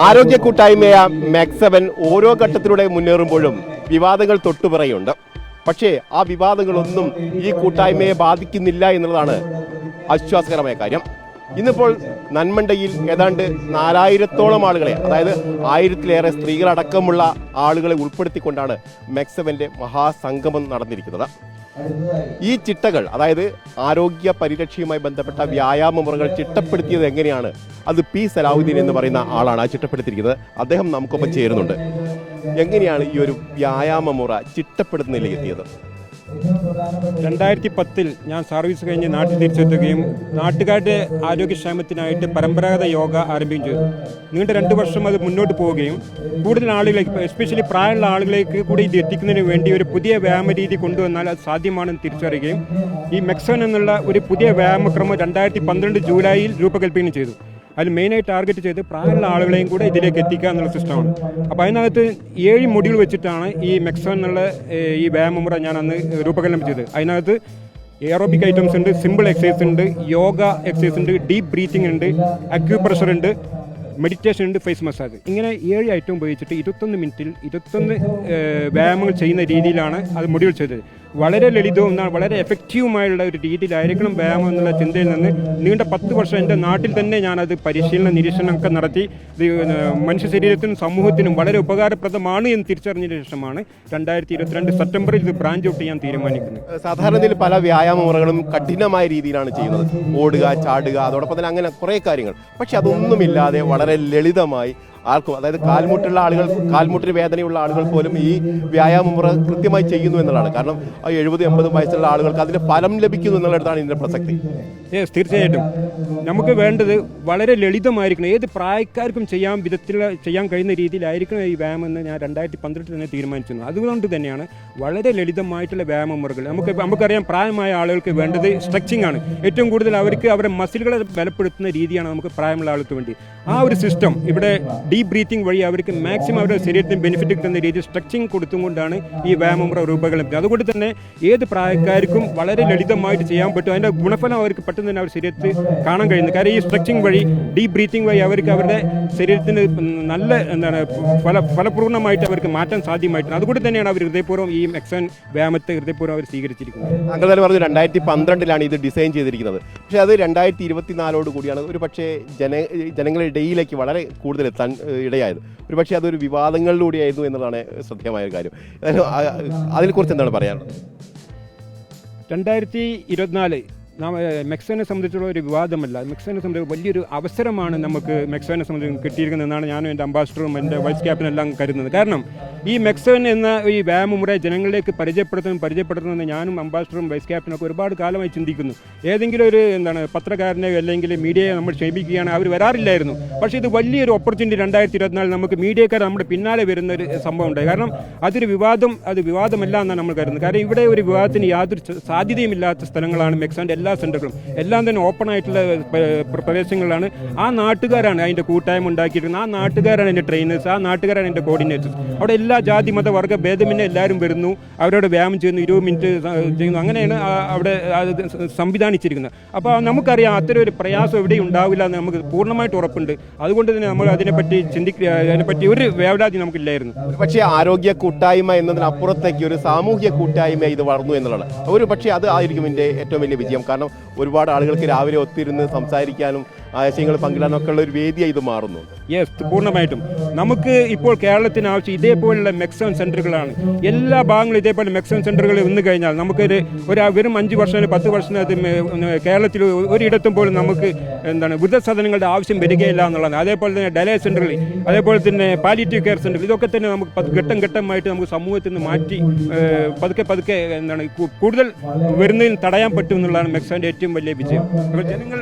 ആരോഗ്യ കൂട്ടായ്മയ മാക്സവൻ ഓരോ ഘട്ടത്തിലൂടെ മുന്നേറുമ്പോഴും വിവാദങ്ങൾ തൊട്ടുപിറയുണ്ട്. പക്ഷേ ആ വിവാദങ്ങളൊന്നും ഈ കൂട്ടായ്മയെ ബാധിക്കുന്നില്ല എന്നുള്ളതാണ് ആശ്വാസകരമായ കാര്യം. ഇന്നിപ്പോൾ നന്മണ്ടയിൽ ഏതാണ്ട് 4000-ഓളം ആളുകളെ, അതായത് 1000-ലേറെ സ്ത്രീകളടക്കമുള്ള ആളുകളെ ഉൾപ്പെടുത്തിക്കൊണ്ടാണ് മാക്സവന്റെ മഹാസംഗമം നടന്നിരിക്കുന്നത്. ഈ ചിട്ടകൾ, അതായത് ആരോഗ്യ പരിരക്ഷയുമായി ബന്ധപ്പെട്ട വ്യായാമ മുറകൾ ചിട്ടപ്പെടുത്തിയത് എങ്ങനെയാണ്, അത് പി സലാഹുദ്ദീൻ എന്ന് പറയുന്ന ആളാണ് ആ ചിട്ടപ്പെടുത്തിയിരിക്കുന്നത്. അദ്ദേഹം നമുക്കൊപ്പം ചേരുന്നുണ്ട്. എങ്ങനെയാണ് ഈ ഒരു വ്യായാമ മുറ ചിട്ടപ്പെടുത്തുന്നതിലേക്ക് എത്തിയത്? 2010 ഞാൻ സർവീസ് കഴിഞ്ഞ് നാട്ടിൽ തിരിച്ചെത്തുകയും നാട്ടുകാരുടെ ആരോഗ്യക്ഷേമത്തിനായിട്ട് പരമ്പരാഗത യോഗ ആരംഭിക്കുകയും ചെയ്തു. നീണ്ട 2 വർഷം അത് മുന്നോട്ട് പോവുകയും കൂടുതൽ ആളുകളിലേക്ക്, എസ്പെഷ്യലി പ്രായമുള്ള ആളുകളിലേക്ക് കൂടി ഇത് എത്തിക്കുന്നതിന് വേണ്ടി ഒരു പുതിയ വ്യായാമ രീതി കൊണ്ടുവന്നാൽ അത് സാധ്യമാണെന്ന് തിരിച്ചറിയുകയും ഈ മെക്സവൻ എന്നുള്ള ഒരു പുതിയ വ്യായാമക്രമം 2012 ജൂലൈയിൽ രൂപകൽപ്പന ചെയ്തു. അതിൽ മെയിനായി ടാർഗറ്റ് ചെയ്ത് പ്രായമുള്ള ആളുകളെയും കൂടെ ഇതിലേക്ക് എത്തിക്കുക എന്നുള്ള സിസ്റ്റമാണ്. അപ്പോൾ അതിനകത്ത് 7 മൊഡ്യൂൾ വെച്ചിട്ടാണ് ഈ മെക്സവൻ എന്നുള്ള ഈ വ്യായാമമുറ ഞാൻ അന്ന് രൂപകൽപ്പന ചെയ്തത്. അതിനകത്ത് എയറോബിക് ഐറ്റംസ് ഉണ്ട്, സിമ്പിൾ എക്സസൈസ് ഉണ്ട്, യോഗ എക്സസൈസ് ഉണ്ട്, ഡീപ്പ് ബ്രീത്തിങ് ഉണ്ട്, അക്യൂപ്രഷർ ഉണ്ട്, മെഡിറ്റേഷൻ ഉണ്ട്, ഫേസ് മസാജ്. ഇങ്ങനെ 7 ഐറ്റം ഉപയോഗിച്ചിട്ട് 21 മിനിറ്റിൽ 21 വ്യായാമങ്ങൾ ചെയ്യുന്ന രീതിയിലാണ് അത് മൊഡ്യൂൾ ചെയ്തത്. വളരെ ലളിതവും വളരെ എഫക്റ്റീവുമായുള്ള ഒരു രീതിയിലായിരിക്കണം വ്യായാമം എന്നുള്ള ചിന്തയിൽ നിന്ന് നീണ്ട 10 വർഷം എൻ്റെ നാട്ടിൽ തന്നെ ഞാനത് പരിശീലന നിരീക്ഷണമൊക്കെ നടത്തി ഇത് മനുഷ്യ ശരീരത്തിനും സമൂഹത്തിനും വളരെ ഉപകാരപ്രദമാണ് എന്ന് തിരിച്ചറിഞ്ഞതിന് ശേഷമാണ് 2022 സെപ്റ്റംബറിൽ ഇത് ബ്രാഞ്ച് ഔട്ട് ചെയ്യാൻ തീരുമാനിക്കുന്നത്. സാധാരണയിൽ പല വ്യായാമ മുറകളും കഠിനമായ രീതിയിലാണ് ചെയ്യുന്നത്. ഓടുക, ചാടുക, അതോടൊപ്പം തന്നെ അങ്ങനെ കുറേ കാര്യങ്ങൾ. പക്ഷെ അതൊന്നുമില്ലാതെ വളരെ ലളിതമായി ആർക്കും, അതായത് കാൽമുട്ടുള്ള ആളുകൾ, കാൽമുട്ടിന് വേദനയുള്ള ആളുകൾ പോലും ഈ വ്യായാമ മുറ കൃത്യമായി ചെയ്യുന്നു എന്നുള്ളതാണ്. കാരണം 70-80 വയസ്സുള്ള ആളുകൾക്ക് അതിന്റെ ഫലം ലഭിക്കുന്നു എന്നുള്ളതാണ് ഇതിന്റെ പ്രസക്തി. തീർച്ചയായിട്ടും നമുക്ക് വേണ്ടത് വളരെ ലളിതമായിരിക്കണം, ഏത് പ്രായക്കാർക്കും ചെയ്യാൻ കഴിയുന്ന രീതിയിലായിരിക്കണം ഈ വ്യായാമം എന്ന് ഞാൻ 2012 തന്നെ തീരുമാനിച്ചിരുന്നു. അതുകൊണ്ട് തന്നെയാണ് വളരെ ലളിതമായിട്ടുള്ള വ്യായാമ മുറകൾ. നമുക്കറിയാം പ്രായമായ ആളുകൾക്ക് വേണ്ടത് സ്ട്രെച്ചിങ് ആണ്. ഏറ്റവും കൂടുതൽ അവർക്ക് അവരുടെ മസിലുകളെ ബലപ്പെടുത്തുന്ന രീതിയാണ് നമുക്ക് പ്രായമുള്ള ആൾക്ക് വേണ്ടി. ആ ഒരു സിസ്റ്റം ഇവിടെ ഡീപ്പ് ബ്രീത്തിങ് വഴി അവർക്ക് മാക്സിമം അവരുടെ ശരീരത്തിന് ബെനിഫിറ്റ് കിട്ടുന്ന രീതിയിൽ സ്ട്രെച്ചിങ് കൊടുത്തുകൊണ്ടാണ് ഈ വ്യായാമമുറ രൂപകൽപ്പന. അതുകൊണ്ട് തന്നെ ഏത് പ്രായക്കാർക്കും വളരെ ലളിതമായിട്ട് ചെയ്യാൻ പറ്റും. അതിൻ്റെ ഗുണഫലം അവർക്ക് പെട്ടെന്ന് തന്നെ അവരുടെ ശരീരത്തിൽ കാണാൻ കഴിയുന്നത്. കാരണം ഈ സ്ട്രെച്ചിങ് വഴി, ഡീപ്പ് ബ്രീത്തിങ് വഴി അവർക്ക് അവരുടെ ശരീരത്തിന് നല്ല ഫലപൂർണ്ണമായിട്ട് അവർക്ക് മാറ്റാൻ സാധ്യമായിട്ടുണ്ട്. അതുകൊണ്ട് തന്നെയാണ് അവർ ഹൃദയപൂർവ്വം ഈ മെക്സവൻ വ്യായാമത്തെ ഹൃദയപൂർവ്വം അവർ സ്വീകരിച്ചിരിക്കുന്നത്. താങ്കൾ തന്നെ പറഞ്ഞു 2012 ഇത് ഡിസൈൻ ചെയ്തിരിക്കുന്നത്. പക്ഷേ അത് 2024 കൂടിയാണ് ഒരു പക്ഷേ ജനങ്ങളുടെ ഇടയിലേക്ക് വളരെ കൂടുതൽ എത്താൻ ഇടയായത്. ഒരു പക്ഷേ അതൊരു വിവാദങ്ങളിലൂടെയായിരുന്നു എന്നതാണ് ശ്രദ്ധേയമായ ഒരു കാര്യം. അതിനെക്കുറിച്ച് എന്താണ് പറയാനുള്ളത്? 2024 മെക്സവനെ സംബന്ധിച്ചുള്ള ഒരു വിവാദമല്ല. മെക്സവനെ സംബന്ധിച്ച് വലിയൊരു അവസരമാണ് നമുക്ക് മെക്സവനെ സംബന്ധിച്ച് കിട്ടിയിരിക്കുന്നതെന്നാണ് ഞാനും എൻ്റെ അംബാസിഡറും എൻ്റെ വൈസ് ക്യാപ്റ്റനും എല്ലാം കരുതുന്നത്. കാരണം ഈ മെക്സവൻ എന്ന ഈ വ്യായാമമുറ ജനങ്ങളിലേക്ക് പരിചയപ്പെടുത്തുന്നത് ഞാനും അംബാസിഡറും വൈസ് ക്യാപ്റ്റനും ഒക്കെ ഒരുപാട് കാലമായി ചിന്തിക്കുന്നു. ഏതെങ്കിലും ഒരു പത്രക്കാരനെ അല്ലെങ്കിൽ മീഡിയയെ നമ്മൾ ക്ഷേമിക്കുകയാണ്, അവർ വരാറില്ലായിരുന്നു. പക്ഷേ ഇത് വലിയൊരു ഓപ്പർച്യൂണിറ്റി 2024 നമുക്ക് മീഡിയക്കാർ നമ്മുടെ പിന്നാലെ വരുന്ന ഒരു സംഭവം ഉണ്ടായി. കാരണം അത് വിവാദമല്ല എന്നാണ് നമ്മൾ കരുതുന്നത്. കാരണം ഇവിടെ ഒരു വിവാദത്തിന് യാതൊരു സാധ്യതയുമില്ലാത്ത സ്ഥലങ്ങളാണ് മെക്സവൻ്റെ എല്ലാ സെൻ്ററുകളും. എല്ലാം തന്നെ ഓപ്പൺ ആയിട്ടുള്ള പ്രദേശങ്ങളിലാണ്. ആ നാട്ടുകാരാണ് അതിൻ്റെ കൂട്ടായ്മ ഉണ്ടാക്കിയിരിക്കുന്നത്. ആ നാട്ടുകാരാണ് എൻ്റെ ട്രെയിനേഴ്സ്, ആ നാട്ടുകാരാണ് എൻ്റെ കോർഡിനേറ്റേഴ്സ്. അവിടെ എല്ലാ ജാതി മത വർഗ്ഗ ഭേദമിന്നെ എല്ലാവരും വരുന്നു, അവരോട് വ്യായാമം ചെയ്യുന്നു, 20 മിനിറ്റ് ചെയ്യുന്നു. അങ്ങനെയാണ് അവിടെ സംവിധാനിച്ചിരിക്കുന്നത്. അപ്പോൾ നമുക്കറിയാം അത്തരം ഒരു പ്രയാസം എവിടെയും ഉണ്ടാവില്ല എന്ന് നമുക്ക് പൂർണ്ണമായിട്ട് ഉറപ്പുണ്ട്. അതുകൊണ്ട് തന്നെ നമ്മൾ അതിനെപ്പറ്റി ഒരു വേവലാതി നമുക്കില്ലായിരുന്നു. പക്ഷേ ആരോഗ്യ കൂട്ടായ്മ എന്നതിനപ്പുറത്തേക്ക് ഒരു സാമൂഹ്യ കൂട്ടായ്മ ഇത് വളർന്നു എന്നുള്ളതാണ്. ഒരു പക്ഷേ അത് ആയിരിക്കും ഇതിൻ്റെ ഏറ്റവും വലിയ വിജയം. കാരണം ഒരുപാട് ആളുകൾക്ക് രാവിലെ ഒത്തിരുന്ന് സംസാരിക്കാനും ആശയങ്ങൾ പങ്കിടാനും ഒക്കെ ഉള്ള ഒരു വേദിയായി ഇത് മാറുന്നു. യെസ്, പൂർണ്ണമായിട്ടും. നമുക്ക് ഇപ്പോൾ കേരളത്തിന് ആവശ്യം ഇതേപോലുള്ള മെക്സവൻ സെൻ്ററുകളാണ്. എല്ലാ ഭാഗങ്ങളും ഇതേപോലെ മെക്സവൻ സെൻ്ററുകൾ വന്നു കഴിഞ്ഞാൽ നമുക്കൊരു വെറും 5 വർഷം 10 വർഷത്തിനകത്ത് കേരളത്തിൽ ഒരിടത്തും പോലും നമുക്ക് വൃദ്ധസദനങ്ങളുടെ ആവശ്യം വരികയില്ല എന്നുള്ളതാണ്. അതേപോലെ തന്നെ ഡയാലിസിസ് സെൻ്ററുകൾ, അതേപോലെ തന്നെ പാലിയേറ്റീവ് കെയർ സെൻ്ററുകൾ, ഇതൊക്കെ തന്നെ നമുക്ക് ഘട്ടം ഘട്ടമായിട്ട് നമുക്ക് സമൂഹത്തിൽ നിന്ന് മാറ്റി പതുക്കെ കൂടുതൽ വരുന്നതിന് തടയാൻ പറ്റും എന്നുള്ളതാണ് മെക്സവൻ്റെ ഏറ്റവും വലിയ വിജയം. ജനങ്ങൾ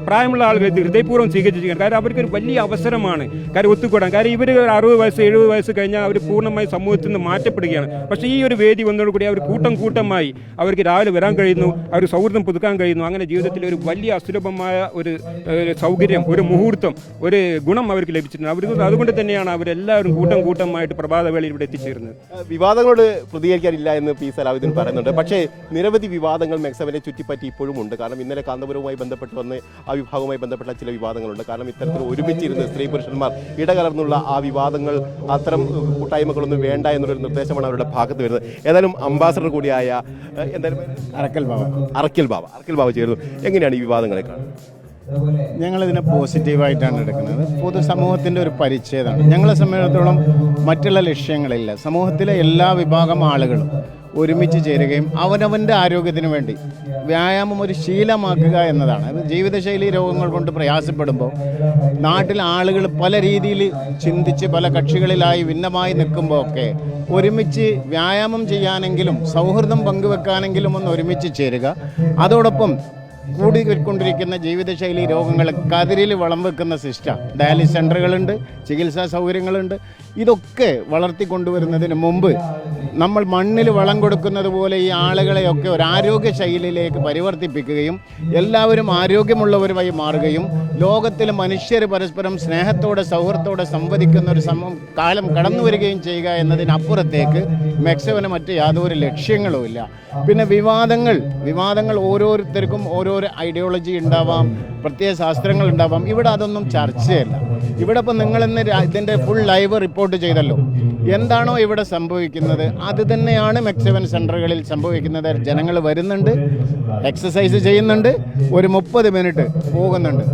പ്രായമുള്ള ആളുകൾ ഹൃദയപൂർവ്വം സ്വീകരിച്ചിരിക്കുകയാണ്. കാരണം അവർക്കൊരു വലിയ അവസരമാണ് കാര്യം ഒത്തുകൂടാൻ. കാര്യം ഇവർ 60 വയസ്സ് 70 വയസ്സ് കഴിഞ്ഞാൽ അവർ പൂർണ്ണമായി സമൂഹത്തിൽ നിന്ന് മാറ്റപ്പെടുകയാണ്. പക്ഷേ ഈ ഒരു വേദി വന്നതോടുകൂടി അവർ കൂട്ടമായി അവർക്ക് രാവിലെ വരാൻ കഴിയുന്നു, അവർ സൗഹൃദം പുതുക്കാൻ കഴിയുന്നു. അങ്ങനെ ജീവിതത്തിൽ ഒരു വലിയ അസുലഭമായ ഒരു സൗകര്യം, ഒരു മുഹൂർത്തം, ഒരു ഗുണം അവർക്ക് ലഭിച്ചിട്ടുണ്ട്. അതുകൊണ്ട് തന്നെയാണ് അവരെല്ലാവരും കൂട്ടമായിട്ട് പ്രഭാതവേളയിൽ ഇവിടെ എത്തിച്ചേരുന്നത്. വിവാദങ്ങളോട് പ്രതികരിക്കാനില്ല എന്ന് പി സലാഹുദ്ദീൻ പറയുന്നുണ്ട്. പക്ഷേ നിരവധി വിവാദങ്ങൾ മെക്സവനെ ചുറ്റിപ്പറ്റി ഇപ്പോഴും ഉണ്ട്. കാരണം ഇന്നലെ കാന്തപുരവുമായി ബന്ധപ്പെട്ട് വന്ന് ആ വിഭാഗവുമായി ബന്ധപ്പെട്ട ബന്ധപ്പെട്ട ചില വിവാദങ്ങളുണ്ട്. കാരണം ഇത്തരത്തിൽ ഒരുമിച്ചിരുന്ന് സ്ത്രീ പുരുഷന്മാർ ഇടകലർന്നുള്ള ആ വിവാദങ്ങൾ, അത്തരം കൂട്ടായ്മകളൊന്നും വേണ്ട എന്നൊരു നിർദ്ദേശമാണ് അവരുടെ ഭാഗത്ത് വരുന്നത്. ഏതായാലും അംബാസഡർ കൂടിയായ എന്തായാലും അറക്കൽ ബാബ ചേർന്നു. എങ്ങനെയാണ് ഈ വിവാദങ്ങളെ കാണുന്നത്? ഞങ്ങളിതിനെ പോസിറ്റീവായിട്ടാണ് എടുക്കുന്നത്. പൊതുസമൂഹത്തിൻ്റെ ഒരു പരിച്ഛേദമാണ്. ഞങ്ങളെ സംബന്ധിച്ചിടത്തോളം മറ്റുള്ള ലക്ഷ്യങ്ങളില്ല. സമൂഹത്തിലെ എല്ലാ വിഭാഗം ആളുകളും ഒരുമിച്ച് ചേരുകയും അവനവൻ്റെ ആരോഗ്യത്തിന് വേണ്ടി വ്യായാമം ഒരു ശീലമാക്കുക എന്നതാണ്. അത് ജീവിതശൈലി രോഗങ്ങൾ കൊണ്ട് പ്രയാസപ്പെടുമ്പോൾ നാട്ടിൽ ആളുകൾ പല രീതിയിൽ ചിന്തിച്ച് പല കക്ഷികളിലായി ഭിന്നമായി നിൽക്കുമ്പോൾ ഒക്കെ ഒരുമിച്ച് വ്യായാമം ചെയ്യാനെങ്കിലും സൗഹൃദം പങ്കുവെക്കാനെങ്കിലും ഒന്ന് ഒരുമിച്ച് ചേരുക. അതോടൊപ്പം കൂടിക്കൊണ്ടിരിക്കുന്ന ജീവിതശൈലി രോഗങ്ങൾ കതിരിൽ വളം വെക്കുന്ന സിസ്റ്റം, ഡയാലിസിസ് സെൻ്ററുകളുണ്ട്, ചികിത്സാ സൗകര്യങ്ങളുണ്ട്. ഇതൊക്കെ വളർത്തിക്കൊണ്ടുവരുന്നതിന് മുമ്പ് നമ്മൾ മണ്ണിൽ വളം കൊടുക്കുന്നത് പോലെ ഈ ആളുകളെയൊക്കെ ഒരു ആരോഗ്യ ശൈലിയിലേക്ക് പരിവർത്തിപ്പിക്കുകയും എല്ലാവരും ആരോഗ്യമുള്ളവരുമായി മാറുകയും ലോകത്തിലെ മനുഷ്യർ പരസ്പരം സ്നേഹത്തോടെ സൗഹൃദത്തോടെ സംവദിക്കുന്ന ഒരു കാലം കടന്നു വരികയും ചെയ്യുക എന്നതിനപ്പുറത്തേക്ക് മെക്സവന് മറ്റ് യാതൊരു ലക്ഷ്യങ്ങളുമില്ല. പിന്നെ വിവാദങ്ങൾ ഓരോരുത്തർക്കും ഓരോരോ ഐഡിയോളജി ഉണ്ടാവാം, പ്രത്യേക ശാസ്ത്രങ്ങൾ ഉണ്ടാവാം. ഇവിടെ അതൊന്നും ചർച്ചയല്ല. ഇവിടെ ഇപ്പം നിങ്ങളിന്ന് ഇതിൻ്റെ ഫുൾ ലൈവ് റിപ്പോർട്ട് ചെയ്തല്ലോ. എന്താണോ ഇവിടെ സംഭവിക്കുന്നത് അത് തന്നെയാണ് മെക്സവൻ സെൻ്ററുകളിൽ സംഭവിക്കുന്നത്. ജനങ്ങൾ വരുന്നുണ്ട്, എക്സസൈസ് ചെയ്യുന്നുണ്ട്, ഒരു 30 മിനിറ്റ് പോകുന്നുണ്ട്.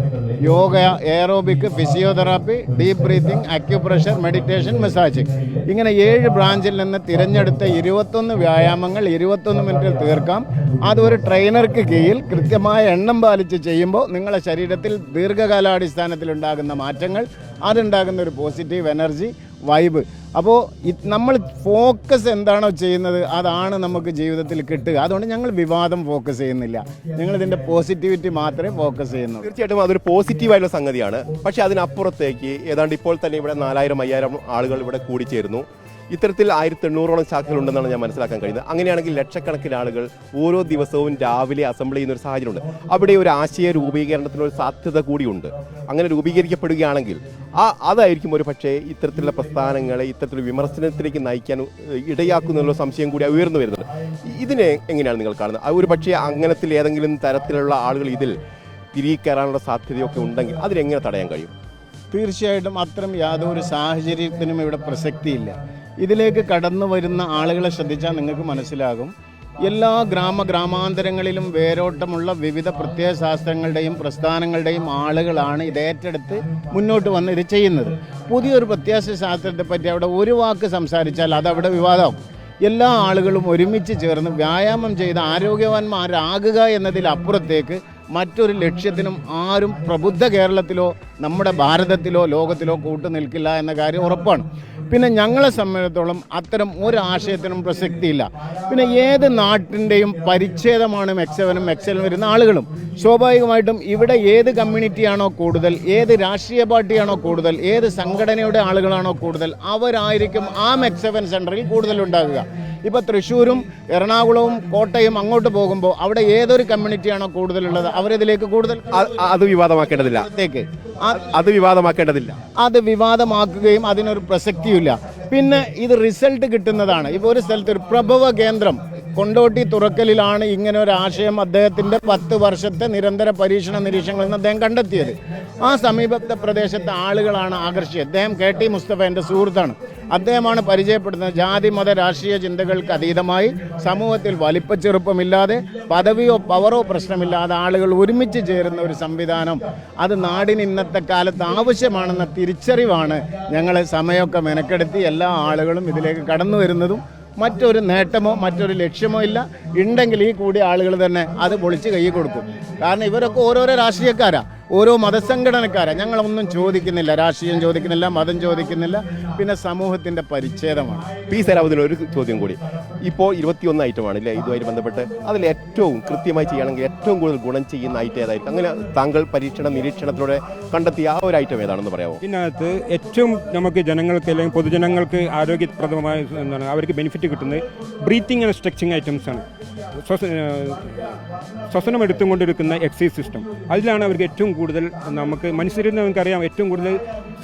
Yoga, aerobic, physiotherapy, deep breathing, acupressure, meditation, massaging, ഇങ്ങനെ 7 ബ്രാഞ്ചിൽ നിന്ന് തിരഞ്ഞെടുത്ത 21 വ്യായാമങ്ങൾ 21 മിനിറ്റിൽ തീർക്കാം. അതൊരു ട്രെയിനർക്ക് കീഴിൽ കൃത്യമായ എണ്ണം പാലിച്ച് ചെയ്യുമ്പോൾ നിങ്ങളുടെ ശരീരത്തിൽ ദീർഘകാലാടിസ്ഥാനത്തിൽ ഉണ്ടാകുന്ന മാറ്റങ്ങൾ, അതുണ്ടാകുന്ന ഒരു പോസിറ്റീവ് എനർജി വൈബ്. അപ്പോൾ നമ്മൾ ഫോക്കസ് എന്താണോ ചെയ്യുന്നത് അതാണ് നമുക്ക് ജീവിതത്തിൽ കിട്ടുക. അതുകൊണ്ട് ഞങ്ങൾ വിവാദം ഫോക്കസ് ചെയ്യുന്നില്ല, ഞങ്ങളിതിൻ്റെ പോസിറ്റിവിറ്റി മാത്രമേ ഫോക്കസ് ചെയ്യുന്നുള്ളൂ. തീർച്ചയായിട്ടും അതൊരു പോസിറ്റീവായിട്ടുള്ള സംഗതിയാണ്. പക്ഷേ അതിനപ്പുറത്തേക്ക് ഏതാണ്ട് ഇപ്പോൾ തന്നെ ഇവിടെ 4000-5000 ആളുകൾ ഇവിടെ കൂടിച്ചേരുന്നു. ഇത്തരത്തിൽ 1800ഓളം ശാഖകളുണ്ടെന്നാണ് ഞാൻ മനസ്സിലാക്കാൻ കഴിയുന്നത്. അങ്ങനെയാണെങ്കിൽ ലക്ഷക്കണക്കിന് ആളുകൾ ഓരോ ദിവസവും രാവിലെ അസംബ്ലി ചെയ്യുന്ന ഒരു സാഹചര്യമുണ്ട്. അവിടെ ഒരു ആശയ രൂപീകരണത്തിനൊരു സാധ്യത കൂടിയുണ്ട്. അങ്ങനെ രൂപീകരിക്കപ്പെടുകയാണെങ്കിൽ അതായിരിക്കും ഒരു പക്ഷേ ഇത്തരത്തിലുള്ള പ്രസ്ഥാനങ്ങളെ ഇത്തരത്തിലുള്ള വിമർശനത്തിലേക്ക് നയിക്കാൻ ഇടയാക്കുന്നുള്ള സംശയം കൂടി ഉയർന്നു വരുന്നത്. ഇതിനെ എങ്ങനെയാണ് നിങ്ങൾ കാണുന്നത്? ഒരു പക്ഷേ അങ്ങനത്തിൽ ഏതെങ്കിലും തരത്തിലുള്ള ആളുകൾ ഇതിൽ തിരികെ കയറാനുള്ള സാധ്യതയൊക്കെ ഉണ്ടെങ്കിൽ അതിനെങ്ങനെ തടയാൻ കഴിയും? തീർച്ചയായിട്ടും അത്തരം യാതൊരു സാഹചര്യത്തിനും ഇവിടെ പ്രസക്തിയില്ല. ഇതിലേക്ക് കടന്നു വരുന്ന ആളുകളെ ശ്രദ്ധിച്ചാൽ നിങ്ങൾക്ക് മനസ്സിലാകും. എല്ലാ ഗ്രാമാന്തരങ്ങളിലും വേരോട്ടമുള്ള വിവിധ പ്രത്യയ ശാസ്ത്രങ്ങളുടെയും പ്രസ്ഥാനങ്ങളുടെയും ആളുകളാണ് ഇത് ഏറ്റെടുത്ത് മുന്നോട്ട് വന്ന് ഇത് ചെയ്യുന്നത്. പുതിയൊരു പ്രത്യയ ശാസ്ത്രത്തെ പറ്റി അവിടെ ഒരു വാക്ക് സംസാരിച്ചാൽ അതവിടെ വിവാദമാകും. എല്ലാ ആളുകളും ഒരുമിച്ച് ചേർന്ന് വ്യായാമം ചെയ്ത് ആരോഗ്യവാന്മാരാകുക എന്നതിലപ്പുറത്തേക്ക് മറ്റൊരു ലക്ഷ്യത്തിനും ആരും പ്രബുദ്ധ കേരളത്തിലോ നമ്മുടെ ഭാരതത്തിലോ ലോകത്തിലോ കൂട്ടുനിൽക്കില്ല എന്ന കാര്യം ഉറപ്പാണ്. പിന്നെ ഞങ്ങളെ സംബന്ധിച്ചിടത്തോളം അത്തരം ഒരു ആശയത്തിനും പ്രസക്തിയില്ല. പിന്നെ ഏത് നാട്ടിൻ്റെയും പരിച്ഛേദമാണ് മെക്സവനും വരുന്ന ആളുകളും. സ്വാഭാവികമായിട്ടും ഇവിടെ ഏത് കമ്മ്യൂണിറ്റിയാണോ കൂടുതൽ, ഏത് രാഷ്ട്രീയ പാർട്ടിയാണോ കൂടുതൽ, ഏത് സംഘടനയുടെ ആളുകളാണോ കൂടുതൽ, അവരായിരിക്കും ആ മെക്സവൻ സെൻ്ററിൽ കൂടുതലുണ്ടാകുക. ഇപ്പോൾ തൃശ്ശൂരും എറണാകുളവും കോട്ടയം അങ്ങോട്ട് പോകുമ്പോൾ അവിടെ ഏതൊരു കമ്മ്യൂണിറ്റിയാണോ കൂടുതലുള്ളത് അവരിതിലേക്ക് കൂടുതൽ അത് വിവാദമാക്കേണ്ടതില്ല. അത് വിവാദമാക്കുകയും അതിനൊരു പ്രസക്തിയില്ല. പിന്നെ ഇത് റിസൾട്ട് കിട്ടുന്നതാണ്. ഇപ്പോൾ ഒരു സ്ഥലത്ത് ഒരു പ്രഭവ കേന്ദ്രം കൊണ്ടോട്ടി തുറക്കലിലാണ് ഇങ്ങനെ ഒരു ആശയം അദ്ദേഹത്തിൻ്റെ 10 വർഷത്തെ നിരന്തര പരീക്ഷണ നിരീക്ഷണങ്ങളിൽ നിന്ന് അദ്ദേഹം കണ്ടെത്തിയത്. ആ സമീപത്തെ പ്രദേശത്തെ ആളുകളാണ് ആകർഷിച്ചത്. അദ്ദേഹം KT മുസ്തഫ എൻ്റെ സുഹൃത്താണ്. അദ്ദേഹമാണ് പരിചയപ്പെടുന്നത്. ജാതി മത രാഷ്ട്രീയ ചിന്തകൾക്ക് അതീതമായി സമൂഹത്തിൽ വലിപ്പച്ചെറുപ്പമില്ലാതെ പദവിയോ പവറോ പ്രശ്നമില്ലാതെ ആളുകൾ ഒരുമിച്ച് ചേരുന്ന ഒരു സംവിധാനം, അത് നാടിന് ഇന്നത്തെ കാലത്ത് ആവശ്യമാണെന്ന തിരിച്ചറിവാണ് ഞങ്ങൾ സമയമൊക്കെ മെനക്കെടുത്തി എല്ലാ ആളുകളും ഇതിലേക്ക് കടന്നു വരുന്നതും. മറ്റൊരു നേട്ടമോ മറ്റൊരു ലക്ഷ്യമോ ഇല്ല. ഉണ്ടെങ്കിൽ ഈ കൂടിയ ആളുകൾ തന്നെ അത് പൊളിച്ച് കൈ കൊടുക്കും. കാരണം ഇവരൊക്കെ ഓരോരോ രാഷ്ട്രീയക്കാരാണ്, ഓരോ മതസംഘടനക്കാരാണ്. ഞങ്ങളൊന്നും ചോദിക്കുന്നില്ല, രാഷ്ട്രീയം ചോദിക്കുന്നില്ല, മതം ചോദിക്കുന്നില്ല. പിന്നെ സമൂഹത്തിൻ്റെ പരിച്ഛേദമാണ്. പി സലാഹുദ്ദീൻ, ഒരു ചോദ്യം കൂടി. ഇപ്പോൾ 21 ഐറ്റമാണ് അല്ലേ ഇതുമായി ബന്ധപ്പെട്ട്? അതിൽ ഏറ്റവും കൃത്യമായി ചെയ്യുകയാണെങ്കിൽ ഏറ്റവും കൂടുതൽ ഗുണം ചെയ്യുന്ന ഐറ്റം ഏതായിരിക്കും? അങ്ങനെ താങ്കൾ നിരീക്ഷണത്തിലൂടെ കണ്ടെത്തിയ ആ ഒരു ഐറ്റം ഏതാണെന്ന് പറയാമോ? ഇതിനകത്ത് ഏറ്റവും നമുക്ക് ജനങ്ങൾക്ക് അല്ലെങ്കിൽ പൊതുജനങ്ങൾക്ക് ആരോഗ്യപ്രദമായ എന്താണ് അവർക്ക് ബെനിഫിറ്റ് കിട്ടുന്നത് ബ്രീത്തിങ് ആൻഡ് സ്ട്രെച്ചിങ് ഐറ്റംസ് ആണ്. ശ്വസനം എടുത്തുകൊണ്ടിരിക്കുന്ന എക്സസൈസ് സിസ്റ്റം, അതിലാണ് അവർക്ക് ഏറ്റവും കൂടുതൽ നമുക്ക് മനുഷ്യരിൽ നമുക്കറിയാം ഏറ്റവും കൂടുതൽ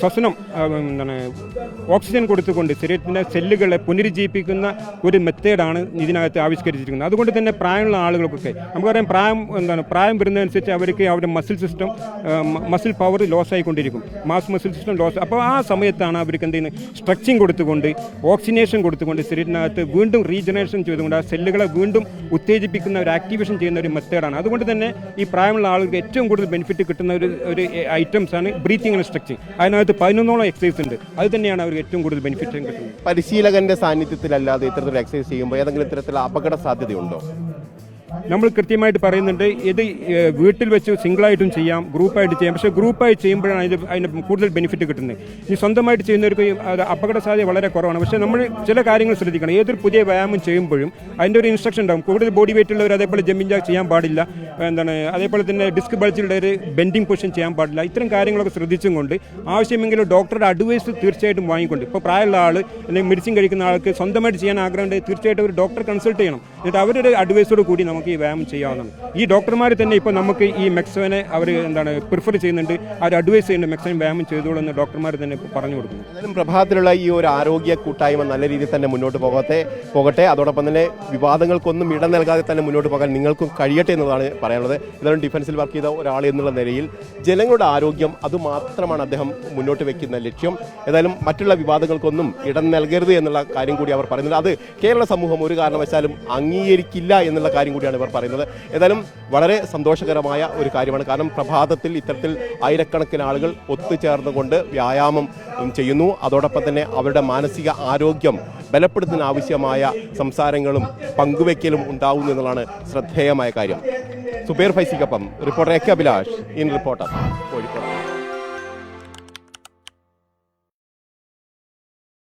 ശ്വസനം ഓക്സിജൻ കൊടുത്തുകൊണ്ട് ശരീരത്തിൻ്റെ സെല്ലുകളെ പുനരുജ്ജീവിപ്പിക്കുന്ന ഒരു മെത്തേഡാണ് ഇതിനകത്ത് ആവിഷ്കരിച്ചിരിക്കുന്നത്. അതുകൊണ്ട് തന്നെ പ്രായമുള്ള ആളുകൾക്കൊക്കെ നമുക്കറിയാം പ്രായം വരുന്നതനുസരിച്ച് അവർക്ക് അവരുടെ മസിൽ പവർ ലോസ് ആയിക്കൊണ്ടിരിക്കും, മസിൽ സിസ്റ്റം ലോസ്. അപ്പോൾ ആ സമയത്താണ് അവർക്ക് എന്തെങ്കിലും സ്ട്രെച്ചിങ് കൊടുത്തുകൊണ്ട് ഓക്സിജനേഷൻ കൊടുത്തുകൊണ്ട് ശരീരത്തിനകത്ത് വീണ്ടും റീജനറേഷൻ ചെയ്തുകൊണ്ട് ആ സെല്ലുകളെ വീണ്ടും ഉത്തേജിപ്പിക്കുന്ന ഒരു ആക്ടിവേഷൻ ചെയ്യുന്ന ഒരു മെത്തേഡാണ്. അതുകൊണ്ട് തന്നെ ഈ പ്രായമുള്ള ആളുകൾക്ക് ഏറ്റവും കൂടുതൽ ബെനിഫിറ്റ് കിട്ടുന്ന ഒരു ഐറ്റംസ് ആണ് ബ്രീത്തിങ് ആൻഡ് സ്ട്രെച്ചിങ്. അതിനകത്ത് 11ഓളം എക്സസൈസ് ഉണ്ട്. അത് തന്നെയാണ് അവർക്ക് ഏറ്റവും കൂടുതൽ ബെനിഫിറ്റ് കിട്ടുന്നത്. പരിശീലകന്റെ സാന്നിധ്യത്തിലല്ലാതെ ഇത്തരത്തിലുള്ള എക്സസൈസ് ചെയ്യുമ്പോൾ ഏതെങ്കിലും ഇത്തരത്തിലുള്ള അപകട സാധ്യതയുണ്ടോ? നമ്മൾ കൃത്യമായിട്ട് പറയുന്നുണ്ട്, ഇത് വീട്ടിൽ വെച്ച് സിംഗിളായിട്ടും ചെയ്യാം, ഗ്രൂപ്പായിട്ട് ചെയ്യാം. പക്ഷേ ഗ്രൂപ്പായി ചെയ്യുമ്പോഴാണ് അതിന് കൂടുതൽ ബെനിഫിറ്റ് കിട്ടുന്നത്. ഈ സ്വന്തമായിട്ട് ചെയ്യുന്നവർക്ക് അപകട സാധ്യത വളരെ കുറവാണ്. പക്ഷേ നമ്മൾ ചില കാര്യങ്ങൾ ശ്രദ്ധിക്കണം. ഏതൊരു പുതിയ വ്യായാമം ചെയ്യുമ്പോഴും അതിൻ്റെ ഒരു ഇൻസ്ട്രക്ഷൻ ഉണ്ടാകും. കൂടുതൽ ബോഡി വെയിറ്റ് ഉള്ളവർ അതേപോലെ ജമ്പിങ് ജാക്ക് ചെയ്യാൻ പാടില്ല, അതേപോലെ തന്നെ ഡിസ്ക് ബൾജിലുള്ളവർ ബെൻഡിങ് പൊസിഷൻ ചെയ്യാൻ പാടില്ല. ഇത്തരം കാര്യങ്ങളൊക്കെ ശ്രദ്ധിച്ചും കൊണ്ട് ആവശ്യമെങ്കിലും ഡോക്ടറുടെ അഡ്വൈസ് തീർച്ചയായിട്ടും വാങ്ങിക്കൊണ്ട്, ഇപ്പോൾ പ്രായമുള്ള ആൾ അല്ലെങ്കിൽ മെഡിസിൻ കഴിക്കുന്ന ആൾക്ക് സ്വന്തമായിട്ട് ചെയ്യാൻ ആഗ്രഹമുണ്ട്, തീർച്ചയായിട്ടും ഒരു ഡോക്ടറെ കൺസൾട്ട് ചെയ്യണം. എന്നിട്ട് അവരുടെ അഡ്വൈസോട് കൂടി നമുക്ക് ഈ വ്യായാമം ചെയ്യാവുന്നതാണ്. ഈ ഡോക്ടർമാർ തന്നെ ഇപ്പോൾ നമുക്ക് ഈ മെക്സവനെ അവർ പ്രിഫർ ചെയ്യുന്നുണ്ട്, അവർ അഡ്വൈസ് ചെയ്യുന്നുണ്ട് മെക്സവൻ വ്യായാമം ചെയ്തോളൂ എന്ന് ഡോക്ടർമാർ തന്നെ പറഞ്ഞു കൊടുക്കുന്നു. എന്നാലും പ്രഭാതത്തിലുള്ള ഈ ഒരു ആരോഗ്യ കൂട്ടായ്മ നല്ല രീതിയിൽ തന്നെ മുന്നോട്ട് പോകട്ടെ. അതോടൊപ്പം തന്നെ വിവാദങ്ങൾക്കൊന്നും ഇടം നൽകാതെ തന്നെ മുന്നോട്ട് പോകാൻ നിങ്ങൾക്കും കഴിയട്ടെ എന്നതാണ് പറയാനുള്ളത്. ഏതായാലും ഡിഫൻസിൽ വർക്ക് ചെയ്ത ഒരാൾ എന്നുള്ള നിലയിൽ ജനങ്ങളുടെ ആരോഗ്യം അതുമാത്രമാണ് അദ്ദേഹം മുന്നോട്ട് വെക്കുന്ന ലക്ഷ്യം. ഏതായാലും മറ്റുള്ള വിവാദങ്ങൾക്കൊന്നും ഇടം നൽകരുത് എന്നുള്ള കാര്യം കൂടി അവർ പറയുന്നത്. അത് കേരള സമൂഹം ഒരു കാരണവശാലും അംഗീകരിക്കില്ല എന്നുള്ള കാര്യം കൂടിയാണ് ഇവർ പറയുന്നത്. ഏതായാലും വളരെ സന്തോഷകരമായ ഒരു കാര്യമാണ്. കാരണം പ്രഭാതത്തിൽ ഇത്തരത്തിൽ ആയിരക്കണക്കിന് ആളുകൾ ഒത്തുചേർന്നുകൊണ്ട് വ്യായാമം ചെയ്യുന്നു. അതോടൊപ്പം തന്നെ അവരുടെ മാനസിക ആരോഗ്യം ബലപ്പെടുത്തുന്ന ആവശ്യമായ സംസാരങ്ങളും പങ്കുവയ്ക്കലും ഉണ്ടാവുന്നു എന്നുള്ളതാണ് ശ്രദ്ധേയമായ കാര്യം. സുബൈർ ഫൈസിക്കൊപ്പം reporter A K Abhilash in reporter Kozhikode.